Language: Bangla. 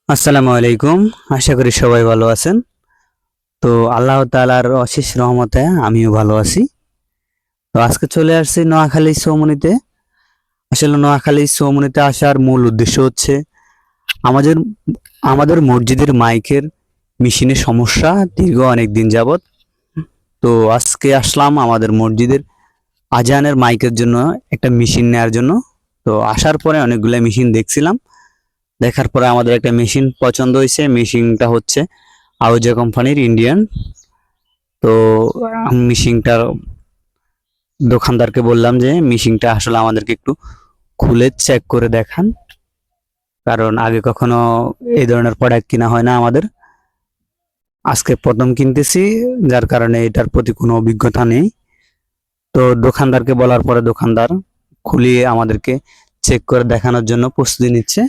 আসসালামু আলাইকুম। আশা করি সবাই ভালো আছেন। তো আল্লাহ তাআলার অশেষ রহমতে আমিও ভালো আছি। তো আজকে চলে আসছি নোয়াখালী চৌমুহনীতে। আসলে নোয়াখালী চৌমুহনীতে আসার মূল উদ্দেশ্য হচ্ছে আমাদের আমাদের মসজিদের মাইকের মেশিনের সমস্যা দীর্ঘ অনেক দিন যাবত। তো আজকে আসলাম আমাদের মসজিদের আজানের মাইকের জন্য একটা মেশিন নেয়ার জন্য। তো আসার পরে অনেকগুলো মেশিন দেখছিলাম। দেখার পরে আমাদের একটা মেশিন পছন্দ হয়েছে। মেশিনটা হচ্ছে আউজা কোম্পানির ইন্ডিয়ান। তো আমি মিশিংটার দোকানদারকে বললাম যে মিশিংটা আসলে আমাদেরকে একটু খুলে চেক করে দেখান, কারণ আগে কখনো এই ধরনের প্রোডাক্ট কিনা হয় না আমাদের। আজকে প্রথম কিনতেছি, যার কারণে এটার প্রতি কোনো অভিজ্ঞতা নেই। তো দোকানদারকে বলার পরে দোকানদার খুলিয়ে আমাদেরকে চেক করে দেখানোর জন্য প্রস্তুতি নিচ্ছে।